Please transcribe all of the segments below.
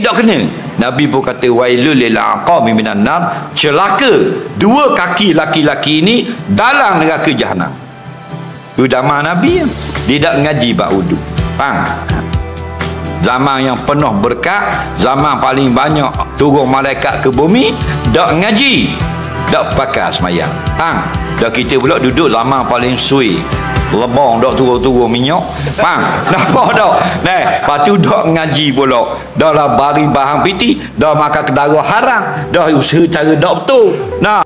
tak kena. Nabi pun kata wailul lil aqami minan nar, celaka dua kaki laki-laki ini dalam neraka jahanam. Itu zaman Nabi, dia tak ngaji bab wudu. Faham? Zaman yang penuh berkat, zaman paling banyak turun malaikat ke bumi, tak ngaji, tak pakai semayang. Faham? Dah kita pula duduk zaman paling sui, lebong dak turun-turun minyak. Faham? Nampak tak? Nah, lepas tu dak ngaji pula. Dah lah bari bahan piti, dah makan kedara haram, dah usaha cara dak betul. Nah,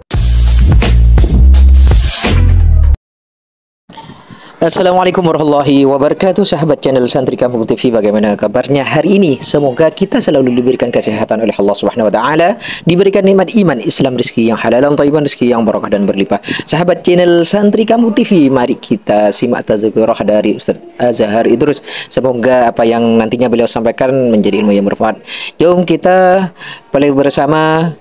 Assalamualaikum warahmatullahi wabarakatuh. Sahabat channel Santri Kampung TV, bagaimana kabarnya hari ini? Semoga kita selalu diberikan kesehatan oleh Allah Subhanahu wa taala, diberikan nikmat iman, Islam, rezeki yang halal dan thayyiban, rezeki yang barakah dan berlimpah. Sahabat channel Santri Kampung TV, mari kita simak tazkirah dari Ustaz Azhar Idrus. Semoga apa yang nantinya beliau sampaikan menjadi ilmu yang bermanfaat. Jom kita pelajari bersama.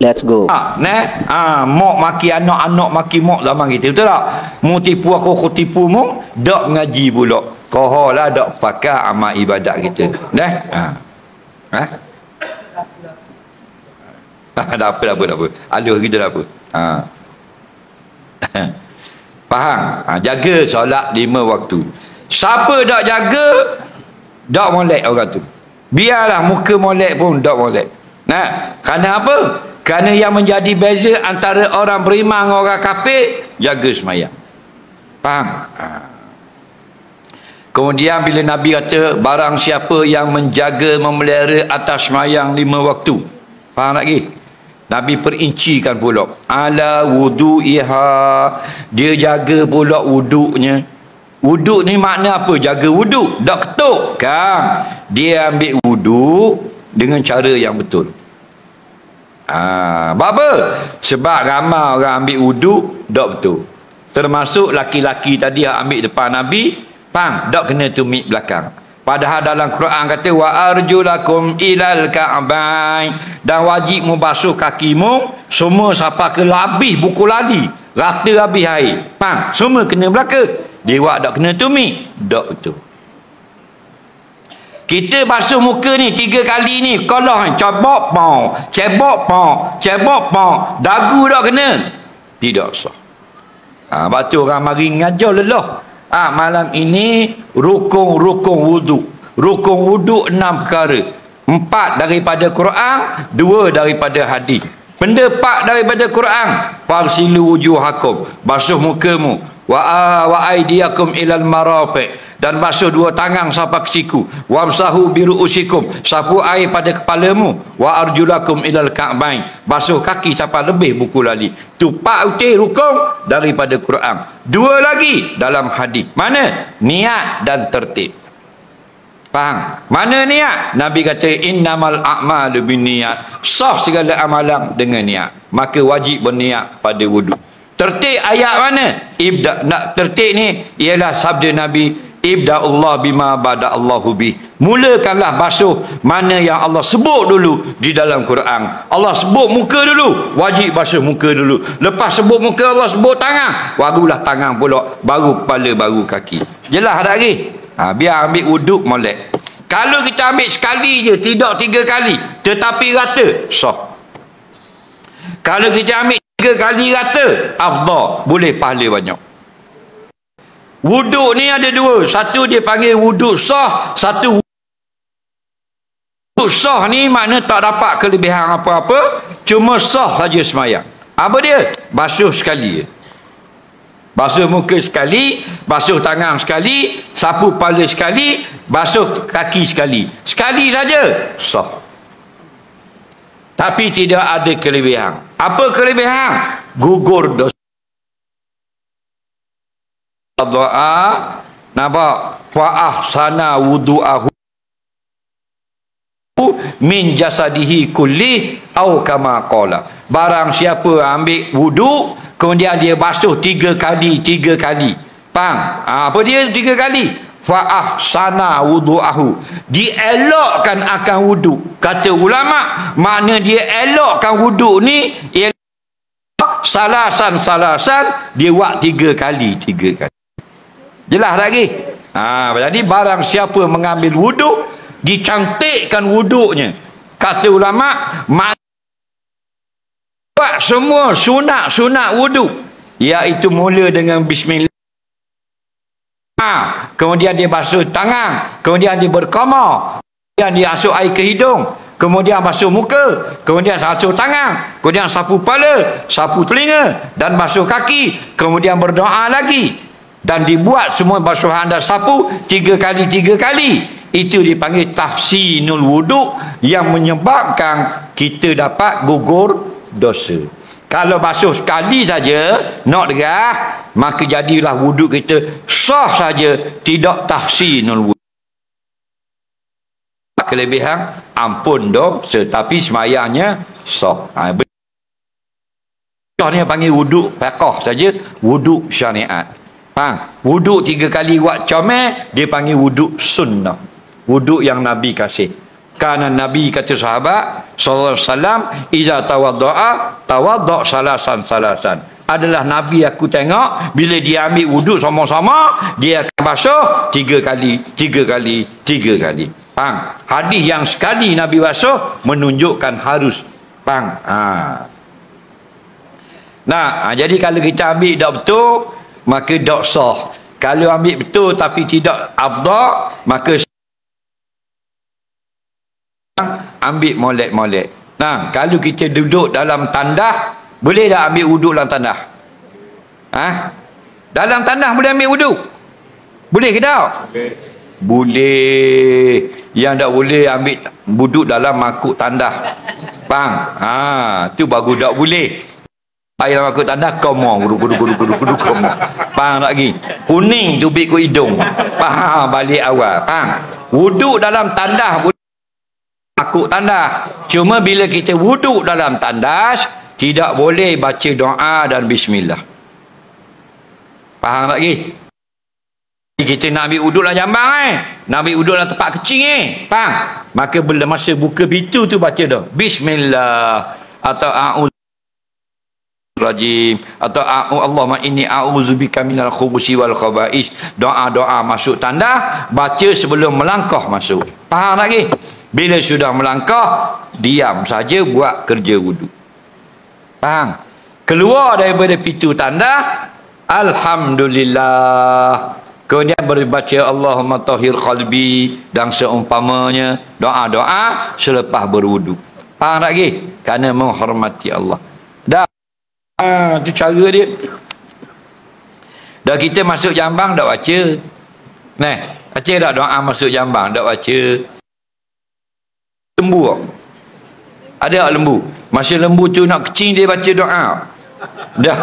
Let's go. Mok maki anak-anak maki mok zaman kita, betul tak? Mu tipu aku tipu mu, dak ngaji pula. Kau lah dak pakai amal ibadat kita. Dah. Tak apa. Alur kita tak apa. Faham? Jaga solat 5 waktu. Siapa dak jaga, dak molek orang tu. Biarlah muka molek pun dak molek. Nah, kerana apa? Kerana yang menjadi beza antara orang beriman dengan orang kafir, jaga semayang. Faham? Kemudian bila Nabi kata, barang siapa yang menjaga, memelihara atas semayang 5 waktu. Faham lagi? Nabi perincikan pula. Ala wudu'iha. Dia jaga pula wuduknya. Wuduk ni makna apa? Jaga wuduk. Tak ketuk. Kan? Dia ambil wuduk dengan cara yang betul. Apa? Sebab ramai orang ambil wuduk tak betul. Termasuk laki-laki tadi yang ambil depan Nabi, faham? Tak kena tumit belakang. Padahal dalam Quran kata wa arjulakum ilal ka'bain, dan wajib membasuh kakimu semua sampai ke habis buku lali, rata habis air. Faham? Semua kena belakang. Dia tak kena tumit. Tak betul. Kita basuh muka ni 3 kali ni, kalau cebok pau, dagu tak kena, tidak sah. Batu orang mari ngajar lelah. Malam ini rukun wuduk. Rukun wuduk 6 perkara. 4 daripada Quran, 2 daripada hadis. Benda 4 daripada Quran, farsilu wujuhakum, basuh mukamu, wa aidiakum ilal marafiq, dan basuh 2 tangan sampai ke siku, wamsahu biru'usikum, sapu air pada kepalamu, wa arjulakum ilal ka'bain, basuh kaki sampai lebih buku lali. Tu 4 utir rukun daripada Quran. 2 lagi dalam hadis. Mana? Niat dan tertib. Faham? Mana niat? Nabi kata innamal a'malu binniyat. Sah segala amalan dengan niat. Maka wajib berniat pada wuduk. Tertib ayat mana? Tertib ni ialah sabda Nabi, ibda'ullah bima bada'allahu bih. Mulakanlah basuh mana yang Allah sebut dulu di dalam Quran. Allah sebut muka dulu, wajib basuh muka dulu. Lepas sebut muka, Allah sebut tangan, barulah tangan pula, baru kepala, baru kaki. Jelas tak lagi? Biar ambil wuduk molek. Kalau kita ambil sekali je, tidak 3 kali, tetapi rata, sah. Kalau kita ambil 3 kali rata, afdal, boleh pahala banyak. Wuduk ni ada 2. Satu dia panggil wuduk sah, satu wuduk sah ni makna tak dapat kelebihan apa-apa, cuma sah saja semayang. Apa dia? Basuh sekali. Basuh muka sekali, basuh tangan sekali, sapu kepala sekali, basuh kaki sekali. Sekali saja, sah. Tapi tidak ada kelebihan. Apa kelebihan? Gugur dosa. Nampak? Fa ahsana wudu'ahu min jasadihi kulli au kama qala. Barang siapa ambil wuduk, kemudian dia basuh 3 kali. Faham? Apa dia 3 kali? Fa ahsana wudu'ahu, dielokkan akan wuduk. Kata ulama, makna dia elokkan wuduk ni ialah salasan, dia buat 3 kali. Jelas lagi? Jadi barang siapa mengambil wuduk dicantikkan wuduknya. Kata ulama, buat semua sunat wuduk, iaitu mula dengan bismillah, kemudian dia basuh tangan, kemudian dia berqamar, kemudian dia asuh air ke hidung, kemudian basuh muka, kemudian basuh tangan, kemudian sapu kepala, sapu telinga, dan basuh kaki, kemudian berdoa lagi, dan dibuat semua basuhan dan sapu 3 kali. Itu dipanggil tahsinul wuduk, yang menyebabkan kita dapat gugur dosa. Kalau basuh sekali saja nak derah, maka jadilah wuduk kita sah saja, tidak tahsinul wuduk. Kelebihan ampun dosa, tapi semayangnya sah. Contohnya panggil wuduk fiqh saja, wuduk syariat. Wuduk 3 kali buat comel, dia panggil wuduk sunnah, wuduk yang Nabi kasih. Karena Nabi kata sahabat sallallahu alaihi wasallam, iza tawadda salasan. Adalah Nabi aku tengok bila dia ambil wuduk sama-sama, dia akan basuh 3 kali. Hadis yang sekali Nabi basuh menunjukkan harus. Jadi kalau kita ambil tak betul, maka tak sah. Kalau ambil betul tapi tidak afdal, maka ambil molek. Kalau kita duduk dalam tandah, boleh tak ambil wuduk dalam tandah? Dalam tandah boleh ambil wuduk? Boleh ke tak? Boleh. Yang tak boleh ambil wuduk dalam makuk tandah. Tu bagus tak boleh. Air dalam makuk tandah, komo guru komo. Tak lagi. Kuning tubik ke hidung. Balik awal. Wuduk dalam tandah makuk tandas. Cuma bila kita wuduk dalam tandas, tidak boleh baca doa dan bismillah. Faham lagi? Kita nak ambil wuduk dalam jambang, nak ambil wuduk dalam tempat kecil, faham? Maka bila masa buka pintu tu baca dah bismillah, atau a'udzurrajim, atau Allahumma inni a'udzubika minal khubusi wal khaba'is. Doa-doa masuk tandas, baca sebelum melangkah masuk. Faham lagi? Bila sudah melangkah, diam saja buat kerja wuduk. Faham? Keluar daripada pintu tanda, alhamdulillah. Kemudian berbaca Allahumma tahhir qalbi dan seumpamanya, doa-doa selepas berwuduk. Faham lagi? Kerana menghormati Allah. Dah. Itu cara dia. Dah kita masuk jambang dak baca. Baca tak doa masuk jambang dak baca. Lembu ada tak lembu? Masa lembu tu nak kecing, dia baca doa dah.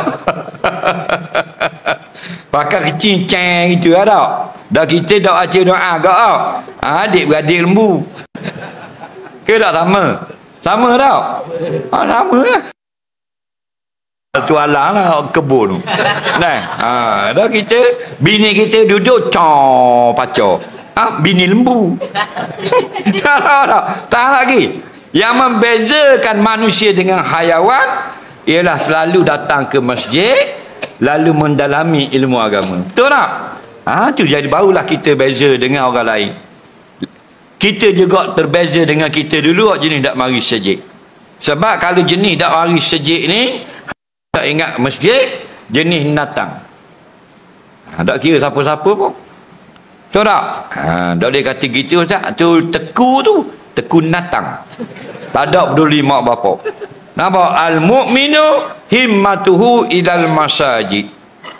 Pakai kecing ceng gitu ada. Dah kita tak baca doa gak adik-beradik lembu. Ke tak sama? Sama tak? Sama lah. Tu alang lah kebun. Dah kita, bini kita duduk pacar. Bini lembu. Tak lagi. Yang membezakan manusia dengan hayawan ialah selalu datang ke masjid, lalu mendalami ilmu agama. Betul tak? Tu jadi barulah kita beza dengan orang lain. Kita juga terbeza dengan kita dulu, jenis tak mari masjid. Sebab kalau jenis tak mari masjid ni, tak ingat masjid, jenis datang. Tak kira siapa-siapa pun. Betul tak? Tak boleh kata gitu, Ustaz. Teku natang. Tak ada peduli mak bapak. Nampak? Al-mu'minu himmatuhu idal masajid.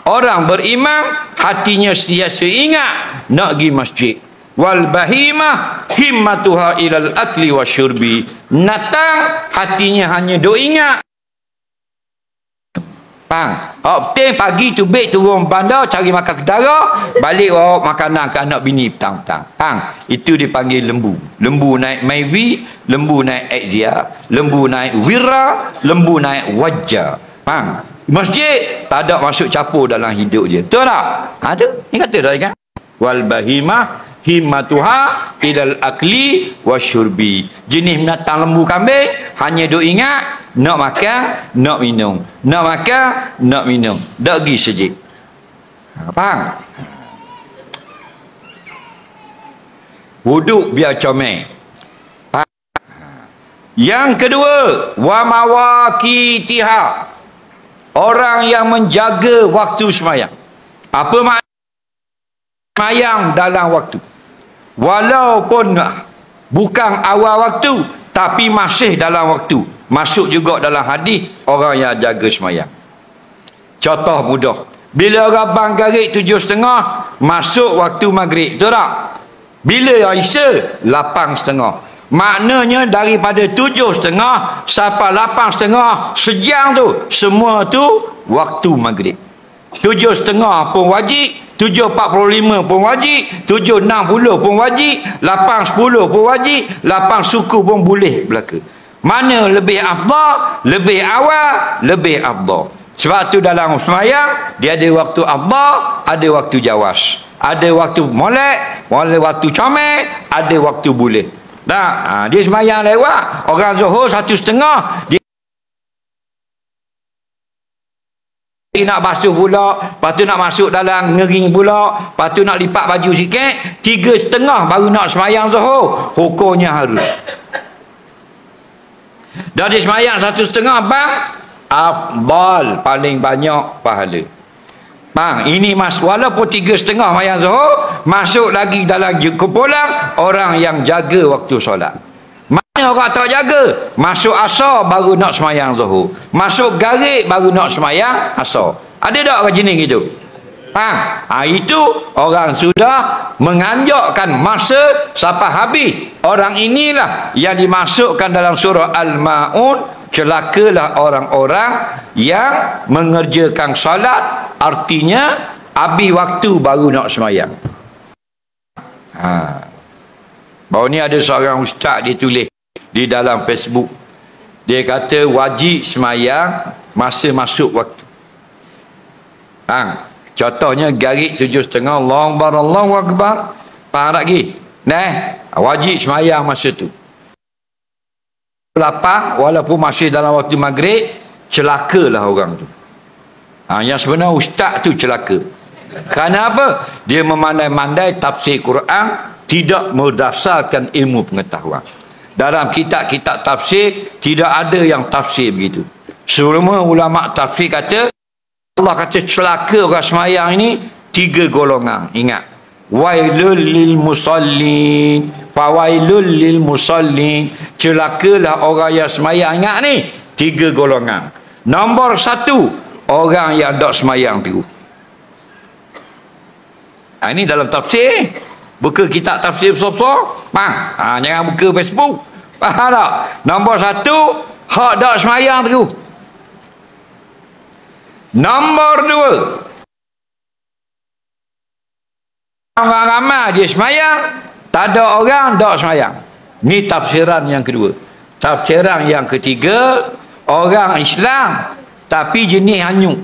Orang beriman, hatinya sentiasa ingat nak pergi masjid. Wal bahimah himmatuha ilal akli wa syurbi. Natang, hatinya hanya duk ingat. Pagi tu baik turun bandar cari makan kedara, balik bawa makanan ke anak bini petang-petang. Itu dipanggil lembu. Lembu naik Maywi, lembu naik Exia, lembu naik Wira, lembu naik Wajah. Masjid tak ada masuk campur dalam hidup dia. Betul tak? Tu ni kata dah kan. Wal bahimah himmatuha ilal akli wasyurbi. Jenis binatang lembu kambing hanya duk ingat nak makan, nak minum. Nak makan, nak minum. Tak pergi sejik. Faham? Wuduk biar comel. Yang kedua, wa mawaqitiha. Orang yang menjaga waktu sembahyang. Apa makna sembahyang dalam waktu? Walaupun bukan awal waktu, tapi masih dalam waktu. Masuk juga dalam hadis orang yang jaga sembahyang. Contoh mudah. Bila orang bang garik 7.30, masuk waktu maghrib. Betul tak? Bila Isya 8.30. Maknanya daripada 7.30 sampai 8.30 sejam tu, semua tu waktu maghrib. 7.30 pun wajib, 7.45 pun wajib, 7.60 pun wajib, 8.10 pun wajib, 8 suku pun boleh belaka. Mana lebih afdal, lebih awal, lebih afdal. Sebab tu dalam sembahyang dia ada waktu afdal, ada waktu jawas, ada waktu molek, ada waktu comel, ada waktu boleh. Dah, dia sembahyang lewat. Orang Zuhur 1.30, dia nak basuh pula, lepas tu nak masuk dalam ngering pula, lepas tu nak lipat baju sikit, 3.30 baru nak sembahyang Zuhur. Hukumnya harus. Dah dia sembahyang 1.30 bang, afdal, paling banyak pahala. Bang, ini walaupun 3.30 sembahyang Zuhur, masuk lagi dalam kumpulan orang yang jaga waktu solat. Mana orang tak jaga? Masuk asar baru nak sembahyang Zuhur, masuk garik baru nak sembahyang asar. Ada tak orang jenis gitu? Bang, itu orang sudah menganjakkan masa sampai habis. Orang inilah yang dimasukkan dalam surah Al-Ma'un. Celakalah orang-orang yang mengerjakan salat, artinya habis waktu baru nak sembahyang. Baru ni ada seorang ustaz dia tulis di dalam Facebook. Dia kata wajib sembahyang masa masuk waktu. Contohnya garik 7.30, Allahu Akbar. Faham tak lagi? Wajib sembahyang masa tu. Lapang, walaupun masih dalam waktu maghrib, celakalah orang tu. Yang sebenarnya ustaz tu celaka. Kerana apa? Dia memandai-mandai tafsir Quran, tidak berdasarkan ilmu pengetahuan. Dalam kitab-kitab tafsir tidak ada yang tafsir begitu. Semua ulama tafsir kata, Allah kata celaka orang sembahyang ini 3 golongan. Ingat, wailul lil musallin, fawailul lil musallin, celakalah orang yang sembahyang. Ingat ni 3 golongan. Nombor 1, orang yang tak sembahyang tu. Ini dalam tafsir. Buka kitab tafsir besar-besar, jangan buka Facebook. Faham tak? Nombor 1, hak tak sembahyang tu. Nombor 2, orang ramai dia sembahyang, tak ada orang tak sembahyang. Ni tafsiran yang kedua. Tafsiran yang ketiga, orang Islam tapi jenis hanyut.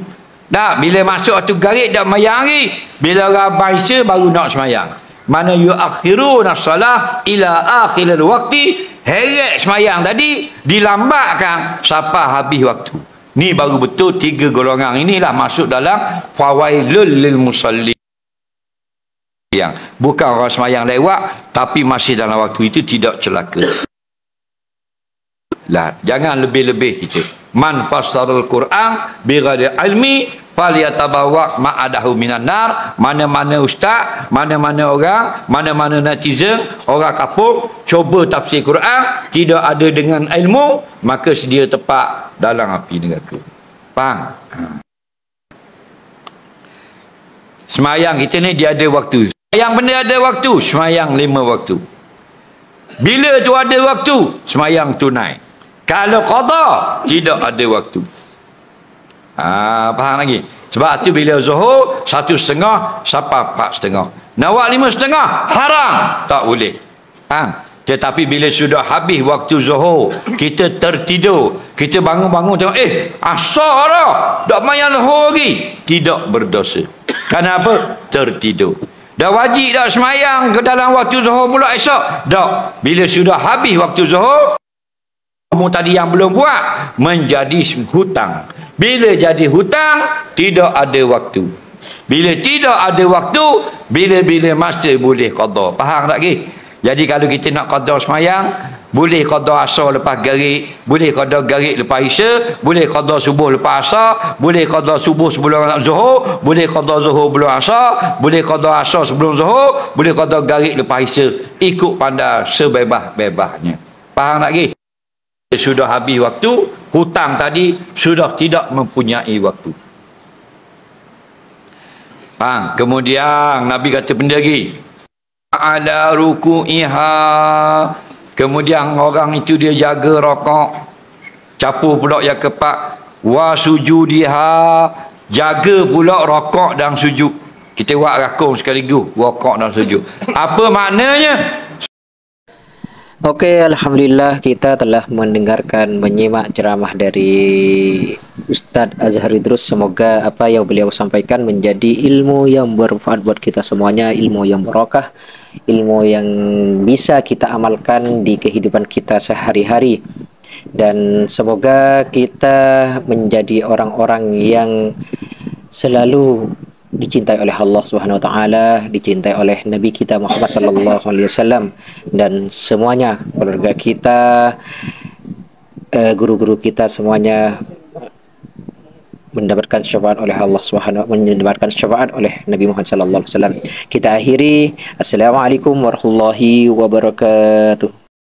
Tak, bila masuk waktu garik tak sembahyang lagi. Bila orang baisa baru nak sembahyang. Mana yuakhiruna salah ila akhiril waqti, heret sembahyang tadi dilambatkan sampai habis waktu. Ni baru betul 3 golongan inilah masuk dalam fawailul lil musallin. Yang bukan orang sembahyang lewat tapi masih dalam waktu itu tidak celaka. Jangan lebih-lebih kita. Man fassarul Quran bighairi ilmi falyatabawwa ma'adahu minan nar. Mana-mana ustaz, mana-mana orang, mana-mana netizen, orang kampung cuba tafsir Quran tidak ada dengan ilmu, maka sedia tepat dalam api neraka. Faham? Semayang kita ni dia ada waktu. Yang benda ada waktu, semayang 5 waktu. Bila tu ada waktu, semayang tunai. Kalau qada, tidak ada waktu. Faham lagi? Sebab tu bila Zuhur 1.30 sampai 4.30. Nak buat 5.30 haram, tak boleh. Tetapi bila sudah habis waktu Zuhur, kita tertidur, kita bangun-bangun tengok, asar dah, tak mayang Zuhur lagi, tidak berdosa. Kenapa? Tertidur. Dah wajib tak semayang ke dalam waktu Zuhur pula esok? Tak. Bila sudah habis waktu Zuhur, kamu tadi yang belum buat menjadi hutang. Bila jadi hutang, tidak ada waktu. Bila tidak ada waktu, bila-bila masa boleh qada. Faham tak lagi? Jadi kalau kita nak qada semayang, boleh qada asar lepas garik, boleh qada garik lepas isya, boleh qada subuh lepas asar, boleh qada subuh sebelum zuhur, boleh qada zuhur sebelum asar, boleh qada asar sebelum zuhur, boleh qada garik lepas isya. Ikut pandai sebebas-bebasnya. Faham tak lagi? Sudah habis waktu, hutang tadi sudah tidak mempunyai waktu. Kemudian Nabi kata benda lagi, ala ruku'iha, kemudian orang itu dia jaga rokok, capur pula yang keempat, wa sujudiha, jaga pula rokok dan sujud. Kita buat rakung sekaligus, rokok dan sujud. Apa maknanya? Okey, Alhamdulillah kita telah mendengarkan, menyimak ceramah dari Ustadz Azhar Idrus. Semoga apa yang beliau sampaikan menjadi ilmu yang bermanfaat buat kita semuanya, ilmu yang barokah, ilmu yang bisa kita amalkan di kehidupan kita sehari-hari. Dan semoga kita menjadi orang-orang yang selalu dicintai oleh Allah Subhanahu wa taala, dicintai oleh Nabi kita Muhammad sallallahu alaihi wasallam, dan semuanya, keluarga kita, guru-guru kita semuanya mendapatkan syafaat oleh Allah Subhanahu, mendapatkan syafaat oleh Nabi Muhammad sallallahu alaihi wasallam. Kita akhiri, assalamualaikum warahmatullahi wabarakatuh.